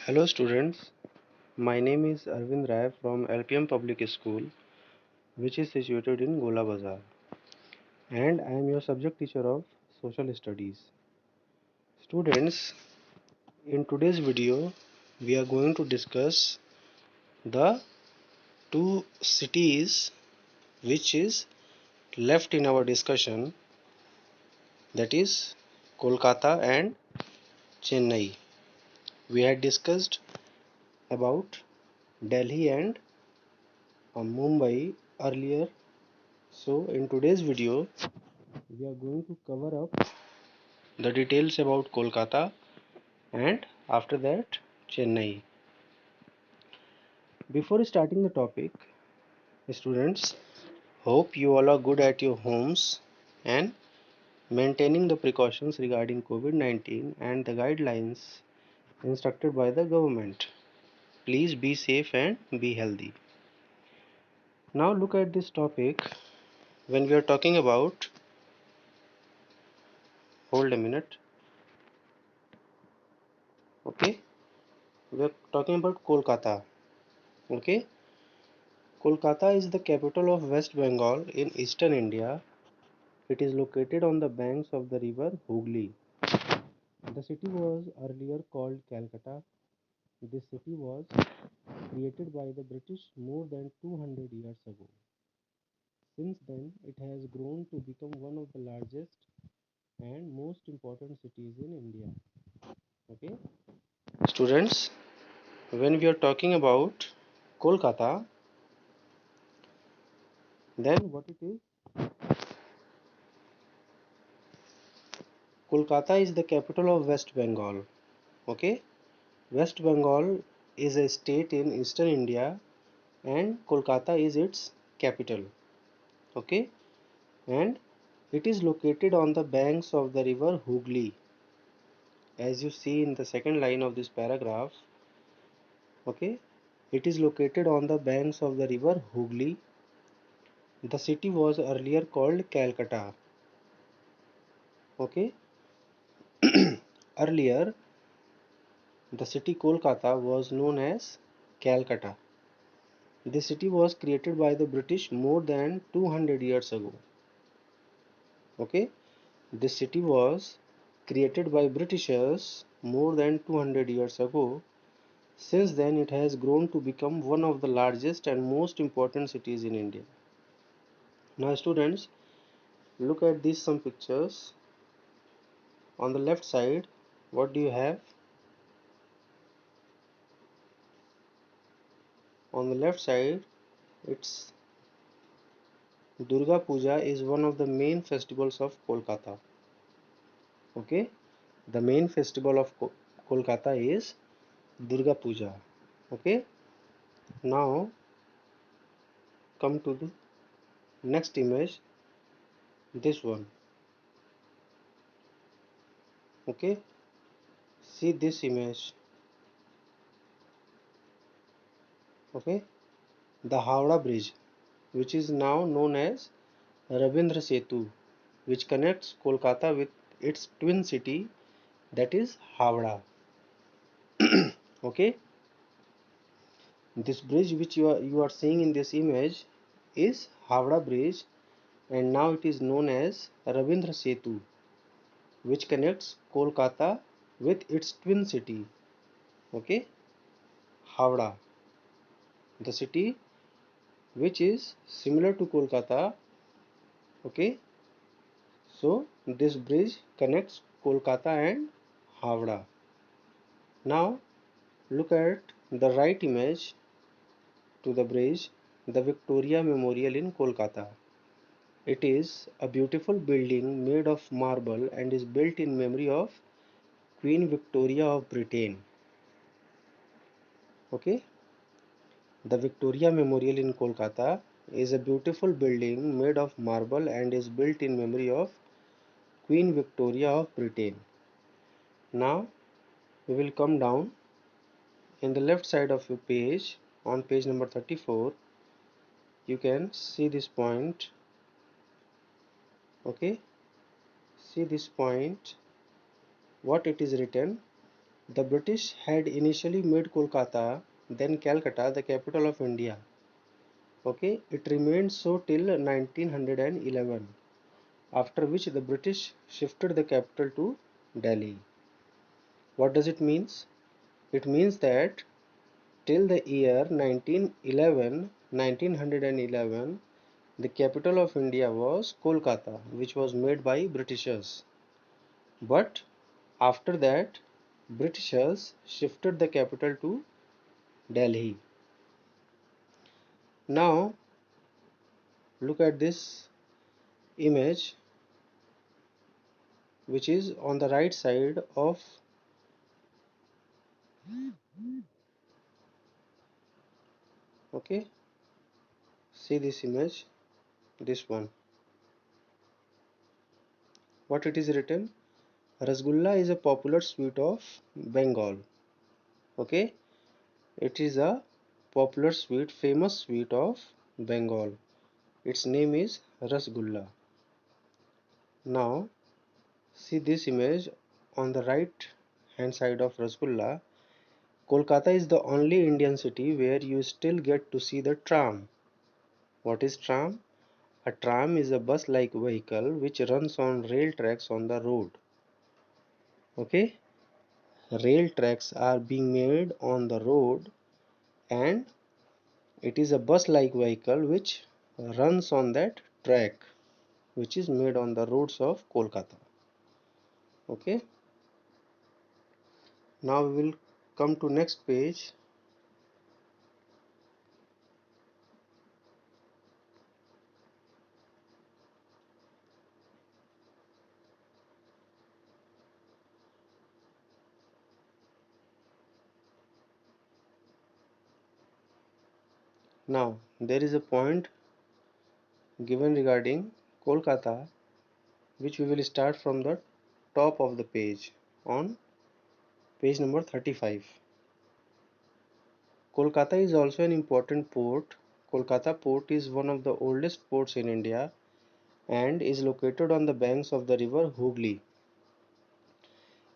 Hello students, my name is Arvind Rai from LPM Public School, which is situated in Gola Bazar, and I am your subject teacher of Social Studies. Students, in today's video, we are going to discuss the two cities which is left in our discussion, that is Kolkata and Chennai. We had discussed about Delhi and Mumbai earlier. So in today's video, we are going to cover up the details about Kolkata and after that Chennai. Before starting the topic, students, hope you all are good at your homes and maintaining the precautions regarding COVID-19 and the guidelines instructed by the government. Please be safe and be healthy. Now look at this topic. When we are talking about, hold a minute, okay, we are talking about Kolkata. Okay, Kolkata is the capital of West Bengal in eastern India. It is located on the banks of the river Hooghly. The city was earlier called Calcutta. This city was created by the British more than 200 years ago. Since then, it has grown to become one of the largest and most important cities in India. Okay, students, when we are talking about Kolkata, then what it is? Kolkata is the capital of West Bengal. Okay, West Bengal is a state in eastern India and Kolkata is its capital. Okay, and it is located on the banks of the river Hooghly. As you see in the second line of this paragraph, okay, it is located on the banks of the river Hooghly. The city was earlier called Calcutta. Okay, earlier the city Kolkata was known as Calcutta. The city was created by the British more than 200 years ago. Okay, this city was created by Britishers more than 200 years ago. Since then, it has grown to become one of the largest and most important cities in India. Now, students, look at these some pictures. On the left side, what do you have? On the left side, it's Durga Puja is one of the main festivals of Kolkata. Okay, the main festival of Kolkata is Durga Puja. Okay, now come to the next image, this one. Okay, see this image. Okay, the Howrah Bridge, which is now known as Rabindra Setu, which connects Kolkata with its twin city, that is Howrah. Okay, this bridge which you are seeing in this image is Howrah Bridge, and now it is known as Rabindra Setu, which connects Kolkata with its twin city. Okay, Howrah, the city which is similar to Kolkata. Okay, so this bridge connects Kolkata and Howrah. Now look at the right image to the bridge, the Victoria Memorial in Kolkata. It is a beautiful building made of marble and is built in memory of Queen Victoria of Britain. Okay, the Victoria Memorial in Kolkata is a beautiful building made of marble and is built in memory of Queen Victoria of Britain. Now we will come down in the left side of your page, on page number 34. You can see this point. Okay, see this point, what it is written: The British had initially made Kolkata, then Calcutta, the capital of India. Okay, it remained so till 1911, after which the British shifted the capital to Delhi. What does it means? It means that till the year 1911, the capital of India was Kolkata, which was made by Britishers. But after that, Britishers shifted the capital to Delhi. Now look at this image, which is on the right side of, okay, see this image, this one. What it is written? Rasgulla is a popular sweet of Bengal. Okay, it is a popular sweet, famous sweet of Bengal. Its name is Rasgulla. Now see this image on the right hand side of Rasgulla. Kolkata is the only Indian city where you still get to see the tram. What is tram? A tram is a bus-like vehicle which runs on rail tracks on the road. Okay, rail tracks are being made on the road, and it is a bus-like vehicle which runs on that track which is made on the roads of Kolkata. Okay, now we will come to next page. Now there is a point given regarding Kolkata, which we will start from the top of the page on page number 35. Kolkata is also an important port. Kolkata port is one of the oldest ports in India and is located on the banks of the river Hooghly.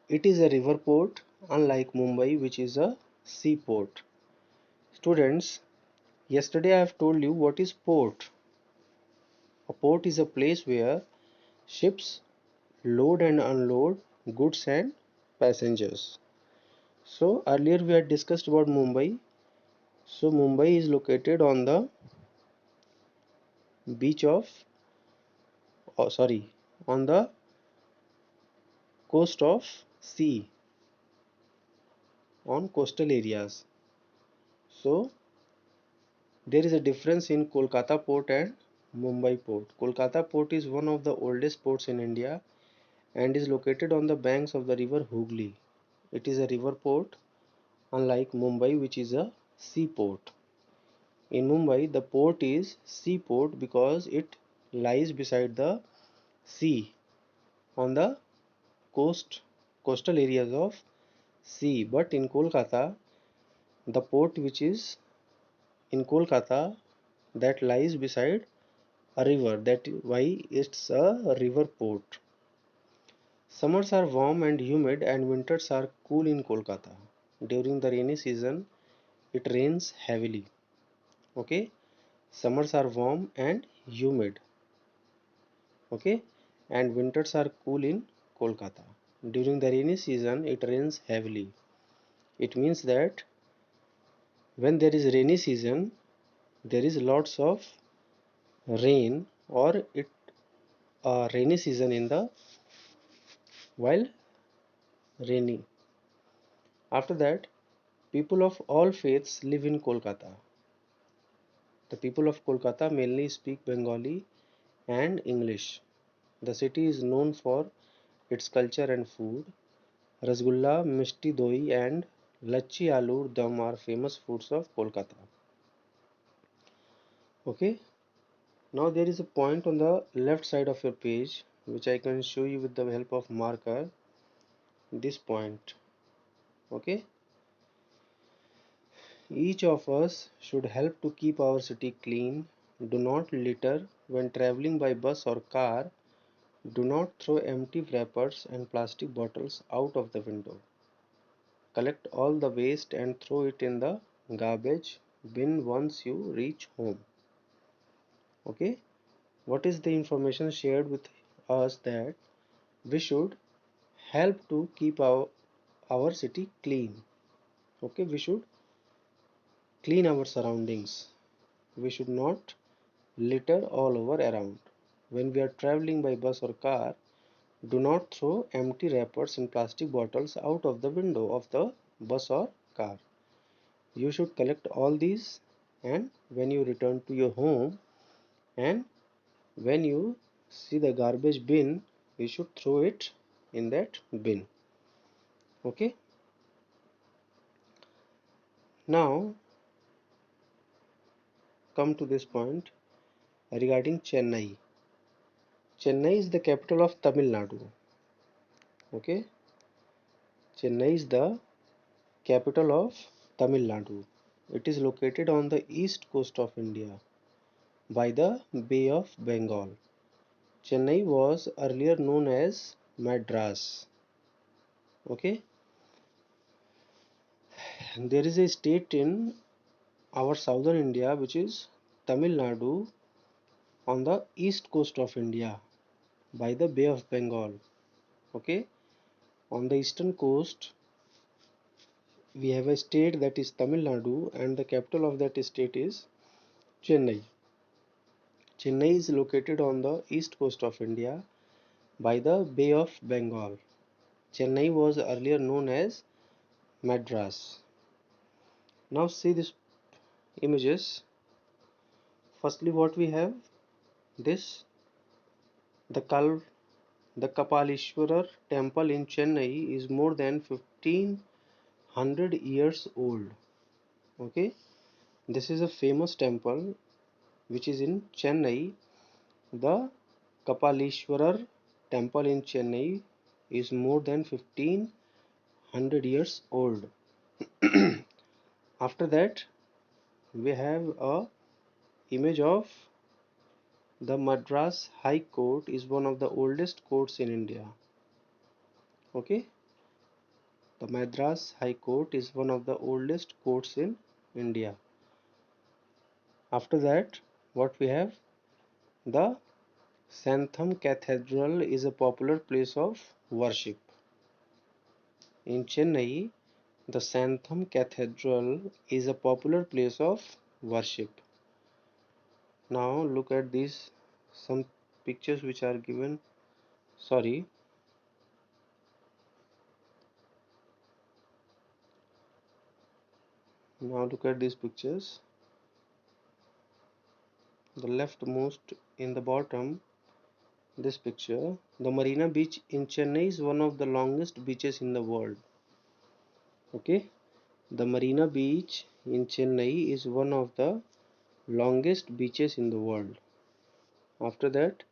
It is a river port, unlike Mumbai, which is a sea port. Students, yesterday I have told you what is port. A port is a place where ships load and unload goods and passengers. So earlier we had discussed about Mumbai. So Mumbai is located on the beach of, oh sorry, on the coast of sea, on coastal areas. So there is a difference in Kolkata port and Mumbai port. Kolkata port is one of the oldest ports in India and is located on the banks of the river Hooghly. It is a river port, unlike Mumbai, which is a sea port. In Mumbai, the port is sea port because it lies beside the sea on the coastal areas of sea. But in Kolkata, the port which is in Kolkata, that lies beside a river. That why it's a river port. Summers are warm and humid and winters are cool in Kolkata. During the rainy season, it rains heavily. Okay, summers are warm and humid. Okay, and winters are cool in Kolkata. During the rainy season, it rains heavily. It means that when there is rainy season, there is lots of rain, or it rainy season in the while rainy. After that, people of all faiths live in Kolkata. The people of Kolkata mainly speak Bengali and English. The city is known for its culture and food. Rasgulla, Mishti Doi, and Lachi Aloo Dum are famous foods of Kolkata. Okay, now there is a point on the left side of your page which I can show you with the help of marker. This point. Okay, each of us should help to keep our city clean. Do not litter when traveling by bus or car. Do not throw empty wrappers and plastic bottles out of the window. collect all the waste and throw it in the garbage bin once you reach home. Okay, what is the information shared with us that we should help to keep our city clean? Okay, we should clean our surroundings. We should not litter all over around. When we are traveling by bus or car, do not throw empty wrappers and plastic bottles out of the window of the bus or car. You should collect all these, and when you return to your home and when you see the garbage bin, you should throw it in that bin. Okay, now come to this point regarding Chennai. Chennai is the capital of Tamil Nadu. Okay, Chennai is the capital of Tamil Nadu. It is located on the east coast of India by the Bay of Bengal. Chennai was earlier known as Madras. Okay, and there is a state in our southern India which is Tamil Nadu on the east coast of India by the Bay of Bengal. Okay, on the eastern coast we have a state that is Tamil Nadu and the capital of that state is Chennai. Chennai is located on the east coast of India by the Bay of Bengal. Chennai was earlier known as Madras. Now see these images. Firstly, what we have this the Kal the Kapalishwarar temple in Chennai is more than 1500 years old. Okay, this is a famous temple which is in Chennai. The Kapalishwarar temple in Chennai is more than 1500 years old. After that, we have a image of the Madras High Court is one of the oldest courts in India. Okay, the Madras High Court is one of the oldest courts in India. After that, what we have the Santham Cathedral is a popular place of worship. In Chennai, the Santham Cathedral is a popular place of worship. Now look at these some pictures which are given. Sorry. Now look at these pictures. The leftmost in the bottom, this picture. The Marina Beach in Chennai is one of the longest beaches in the world. Okay. The Marina Beach in Chennai is one of the longest beaches in the world. After that,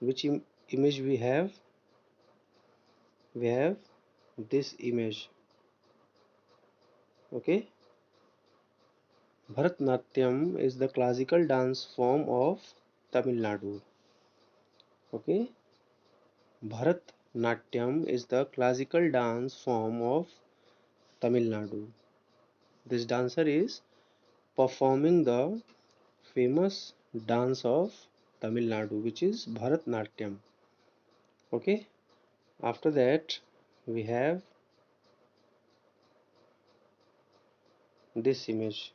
which image we have? We have this image. Okay, Bharatnatyam is the classical dance form of Tamil Nadu. Okay, Bharatnatyam is the classical dance form of Tamil Nadu. This dancer is performing the famous dance of Tamil Nadu, which is Bharatnatyam. Okay, after that, we have this image.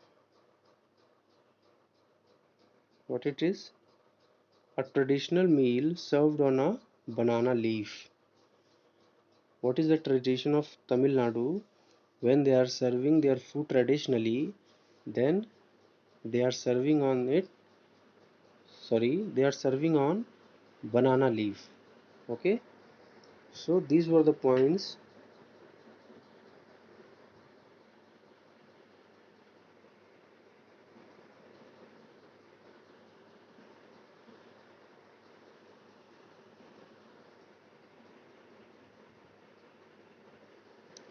What it is? A traditional meal served on a banana leaf. What is the tradition of Tamil Nadu? When they are serving their food traditionally, then they are serving on it. Sorry, they are serving on banana leaf. Okay, so these were the points.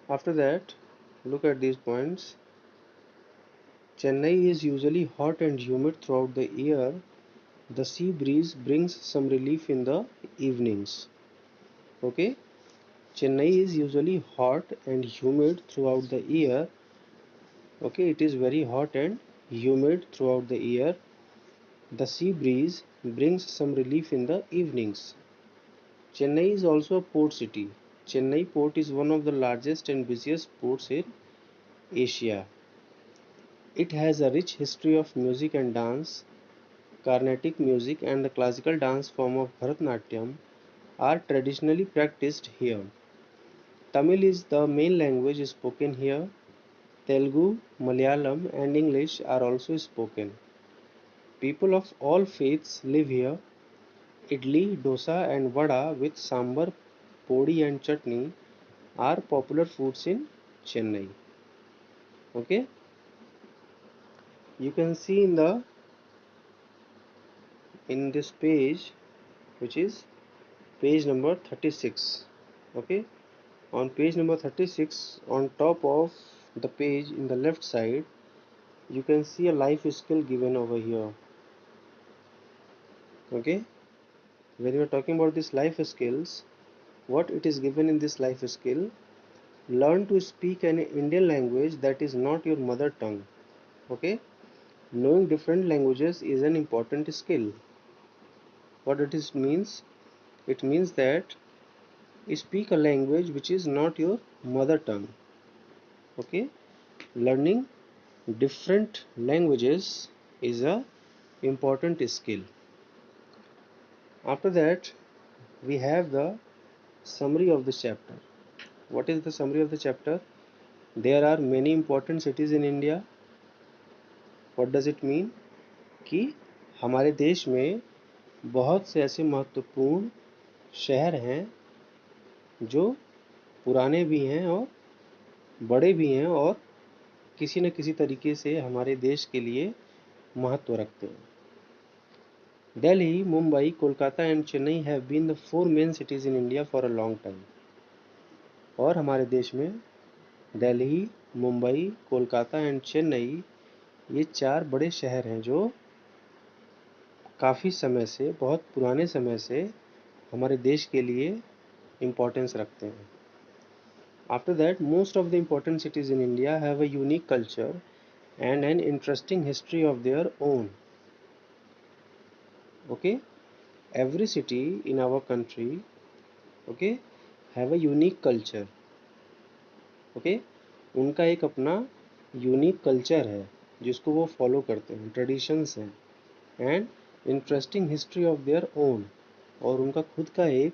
After that, look at these points. Chennai is usually hot and humid throughout the year. The sea breeze brings some relief in the evenings. Okay, Chennai is usually hot and humid throughout the year. Okay, it is very hot and humid throughout the year. The sea breeze brings some relief in the evenings. Chennai is also a port city. Chennai port is one of the largest and busiest ports in Asia. It has a rich history of music and dance. Carnatic music and the classical dance form of Bharatanatyam are traditionally practiced here. Tamil is the main language spoken here. Telugu, Malayalam, and English are also spoken. People of all faiths live here. Idli, dosa, and vada with sambar, podi, and chutney are popular foods in Chennai. Okay, you can see in this page, which is page number 36. Okay, on page number 36, on top of the page in the left side, you can see a life skill given over here. Okay, when we are talking about this life skills, what it is given in this life skill: learn to speak an Indian language that is not your mother tongue. Okay, knowing different languages is an important skill. What it is means? It means that you speak a language which is not your mother tongue. Okay, learning different languages is a important skill. After that, we have the summary of the chapter. What is the summary of the chapter? There are many important cities in India. What does it mean? कि हमारे देश में बहुत से ऐसे महत्वपूर्ण शहर हैं जो पुराने भी हैं और बड़े भी हैं और किसी न किसी तरीके से हमारे देश के लिए महत्व रखते हैं. Delhi, Mumbai, Kolkata and Chennai have been the four main cities in India for a long time. और हमारे देश में दिल्ली, मुंबई, कोलकाता एंड चेन्नई ये चार बड़े शहर हैं जो काफ़ी समय से, बहुत पुराने समय से हमारे देश के लिए इम्पोर्टेंस रखते हैं. After that, most of the important cities in India have a unique culture and an interesting history of their own. Okay, every city in our country, okay, have a unique culture. Okay, उनका एक अपना unique culture है जिसको वो follow करते हैं, traditions हैं, and interesting history of their own, और उनका खुद का एक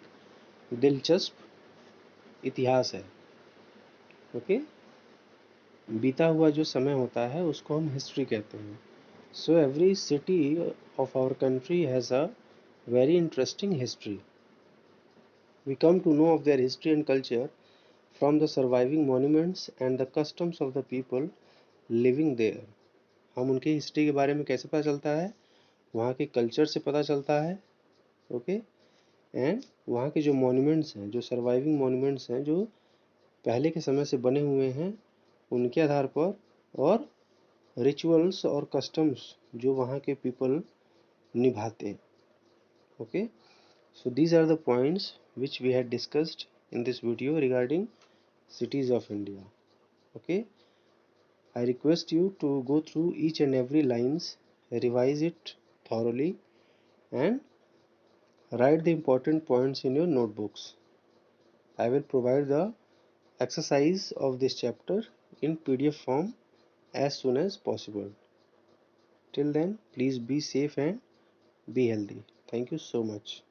दिलचस्प इतिहास है. ओके, बीता हुआ जो समय होता है उसको हम हिस्ट्री कहते हैं. So every city of our country has a very interesting history. We come to know of their history and culture from the surviving monuments and the customs of the people living there. हम उनकी history के बारे में कैसे पता चलता है? वहाँ के कल्चर से पता चलता है. ओके, एंड वहाँ के जो मॉन्यूमेंट्स हैं, जो सर्वाइविंग मॉन्यूमेंट्स हैं, जो पहले के समय से बने हुए हैं, उनके आधार पर, और रिचुअल्स और कस्टम्स जो वहाँ के पीपल निभाते हैं. Okay, so these are the points which we had discussed in this video regarding cities of India. Okay, I request you to go through each and every lines, revise it thoroughly, and write the important points in your notebooks. I will provide the exercise of this chapter in PDF form as soon as possible. Till then, please be safe and be healthy. Thank you so much.